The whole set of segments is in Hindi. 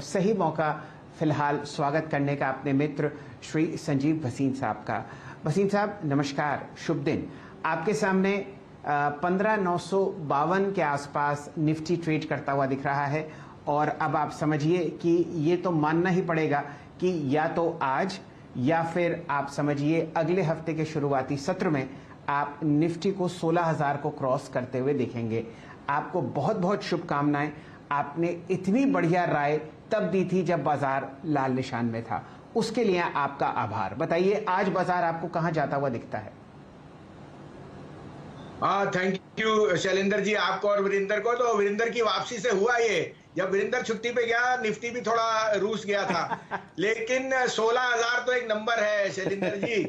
सही मौका फिलहाल स्वागत करने का अपने मित्र श्री संजीव भसीन साहब का। भसीन साहब नमस्कार, शुभ दिन। आपके सामने 15,952 के आसपास निफ्टी ट्रेड करता हुआ दिख रहा है और अब आप समझिए कि ये तो मानना ही पड़ेगा कि या तो आज या फिर आप समझिए अगले हफ्ते के शुरुआती सत्र में आप निफ्टी को 16,000 को क्रॉस करते हुए देखेंगे। आपको बहुत बहुत शुभकामनाएं। आपने इतनी बढ़िया राय तब दी थी जब बाजार लाल निशान में था, उसके लिए आपका आभार। बताइए आज बाजार आपको कहां जाता हुआ दिखता है? थैंक यू शैलेंद्र जी, आपको और वीरेंद्र को। तो वीरेंद्र की वापसी से हुआ ये, जब वीरेंद्र छुट्टी पे गया निफ्टी भी थोड़ा रूस गया था लेकिन 16,000 तो एक नंबर है शैलेंद्र जी।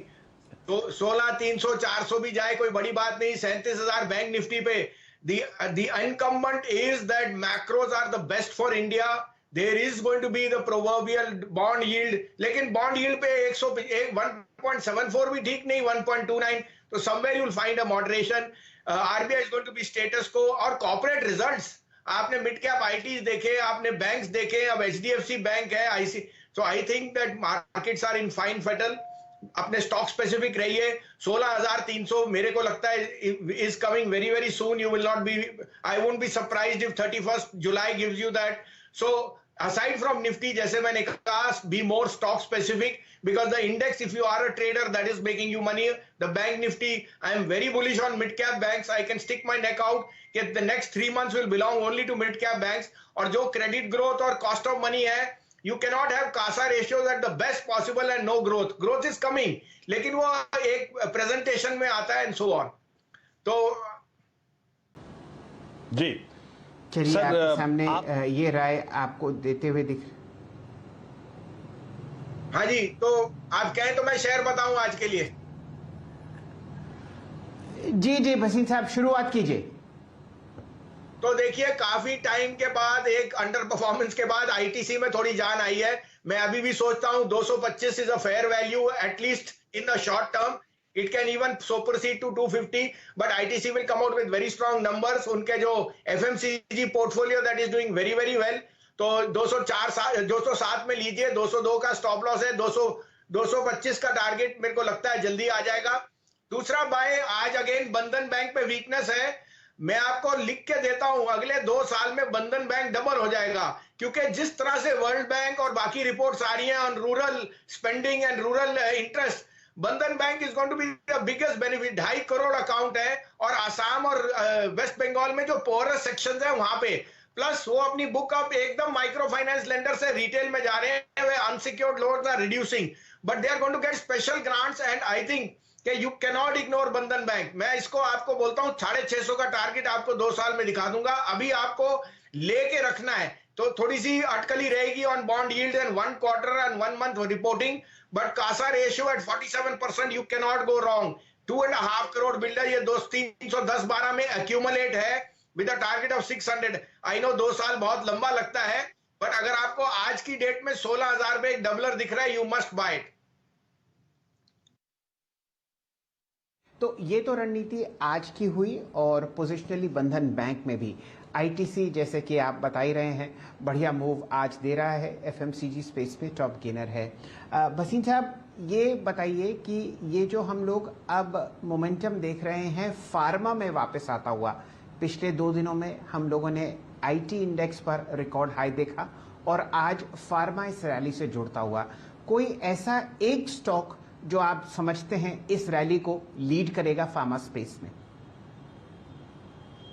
तो 16, 300, 400 भी जाए कोई बड़ी बात नहीं। 37,000 बैंक निफ्टी पे। The incumbent is that macros are the best for India. There is going to be the proverbial bond yield, लेकिन bond yield पे 1.74 भी ठीक नहीं, 1.29, तो somewhere you will find a moderation. RBI is going to be status quo। और corporate results, आपने मिड कैप आईटीज देखे, आपने बैंक्स देखे, अब HDFC बैंक है, IC, so I think that markets are in fine fettle। अपने स्टॉक स्पेसिफिक रहिए। 16,300 मेरे को लगता है is coming very very soon. You will not be, I won't be surprised if 31st July gives you that. So aside from nifty, जैसे मैंने कहा, be more stock specific because the index, if you are a trader, that is making you money। The bank nifty, I am very bullish on mid cap banks। I can stick my neck out that the next 3 months will belong only to mid cap banks। और जो credit growth और cost of money है, you cannot have CASA ratios at the best possible and no growth। Growth is coming, लेकिन वो एक presentation में आता है and so on। तो जी चलिए आपके सामने ये राय आपको देते हुए दिख। हाँ जी, तो आप कहें तो मैं शेयर बताऊं आज के लिए। जी जी भसीन साहब शुरुआत कीजिए। तो देखिए, काफी टाइम के बाद, एक अंडर परफॉर्मेंस के बाद आईटीसी में थोड़ी जान आई है। मैं अभी भी सोचता हूं 225 is a fair value at least in the short term. It can even supersede to 250, but ITC will come out with very strong numbers. उनके जो FMCG portfolio that is doing very very well. तो 207 में लीजिए, 202 का स्टॉप लॉस है, 225 का टारगेट मेरे को लगता है जल्दी आ जाएगा। दूसरा बाय, आज अगेन बंधन बैंक पे वीकनेस है। मैं आपको लिख के देता हूं, अगले 2 साल में बंधन बैंक डबल हो जाएगा, क्योंकि जिस तरह से वर्ल्ड बैंक और बाकी रिपोर्ट्स आ रही हैं on rural spending and rural interest, Bandhan bank is going to be the biggest benefit. 2.5 crore account है, और आसाम और वेस्ट बंगाल में जो पोरस सेक्शंस है वहां पे, प्लस वो अपनी बुक अप एकदम माइक्रो फाइनेंस लेंडर से रिटेल में जा रहे हैं। वे unsecured loans are reducing, but they are going to get special grants, and I think कि you can not ignore Bandhan bank. मैं इसको आपको बोलता हूं 650 का टारगेट आपको 2 साल में दिखा दूंगा। अभी आपको लेके रखना है, तो थोड़ी सी अटकली रहेगी on bond yield and 1 quarter end 1 month reporting, but CASA ratio at 47%, you can not go wrong. 2.5 crore builder ये 310-12 में एक्यूमुलेट है with a target of 600। I know 2 साल बहुत लंबा लगता है, बट अगर आपको आज की डेट में 16,000 पे एक डबलर दिख रहा है, यू मस्ट बाय इट। तो ये तो रणनीति आज की हुई, और पोजिशनली बंधन बैंक में भी आईटीसी जैसे कि आप बता ही रहे हैं बढ़िया मूव आज दे रहा है। एफएमसीजी स्पेस में टॉप गेनर है। भसीन साहब ये बताइए कि ये जो हम लोग अब मोमेंटम देख रहे हैं फार्मा में वापस आता हुआ, पिछले 2 दिनों में हम लोगों ने आईटी इंडेक्स पर रिकॉर्ड हाई देखा और आज फार्मा इस रैली से जुड़ता हुआ, कोई ऐसा एक स्टॉक जो आप समझते हैं इस रैली को लीड करेगा फार्मा स्पेस में?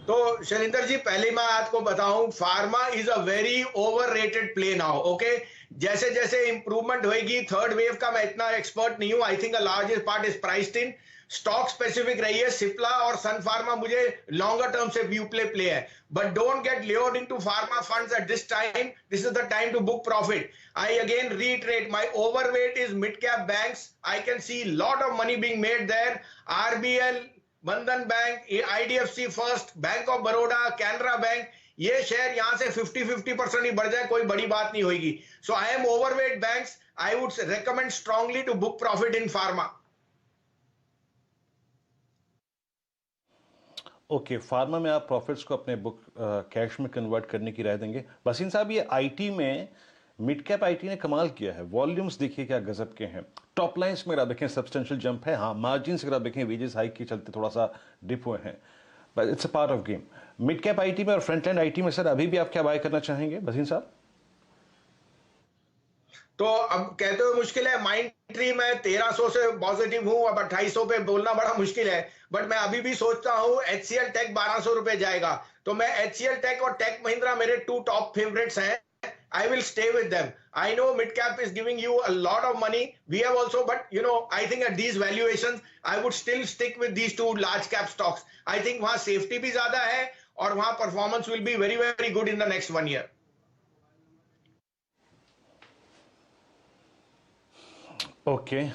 तो शैलेंद्र जी, पहले मैं आपको बताऊं, pharma is a very overrated play now. Okay, जैसे जैसे इंप्रूवमेंट होएगी, थर्ड वेव का मैं इतना एक्सपर्ट नहीं हूं। I think a largest part is priced in. Stock specific रही है। सिप्ला और सन फार्मा मुझे लॉन्गर टर्म से व्यू प्ले है, but don't get levered into pharma funds at this time. This is the time to book profit. I again reiterate, my overweight is mid cap banks। I can see lot of money being made there। RBL, बंधन bank, IDFC first, bank of Baroda, Canara bank, ये शेयर यहां से 50% ही बढ़ जाए, कोई बड़ी बात नहीं होगी। So I am overweight banks. I would recommend strongly to book profit in pharma. Okay, pharma में आप प्रॉफिट्स को अपने बुक कैश में कन्वर्ट करने की राय देंगे। वसीम साहब, ये आईटी में मिड कैप आईटी ने कमाल किया है, वॉल्यूम्स देखिए क्या गजब के हैं, टॉप लाइंस में अगर आप देखें सब्सटेंशियल जंप है, हाँ मार्जिन अगर आप देखें वेजेस हाइक के चलते थोड़ा सा डिप हुए हैं, but it's a part of game. Mid cap IT में और फ्रंट एंड आईटी में सर अभी भी आप क्या बाय करना चाहेंगे भसीन साहब? तो अब कहते हुए मुश्किल है, माइंड ट्री में 1300 से पॉजिटिव हूं, अब 2800 पे बोलना बड़ा मुश्किल है, बट मैं अभी भी सोचता हूं एचसीएल टेक 1200 रुपए जाएगा, तो मैं एचसीएल टेक और टेक महिंद्रा मेरे टू टॉप फेवरेट्स हैं। I will stay with them. I know mid cap is giving you a lot of money. We have also, but I think at these valuations, I would still stick with these two large cap stocks. I think वहां safety भी ज्यादा है और वहां performance will be very very good in the next 1 year. Okay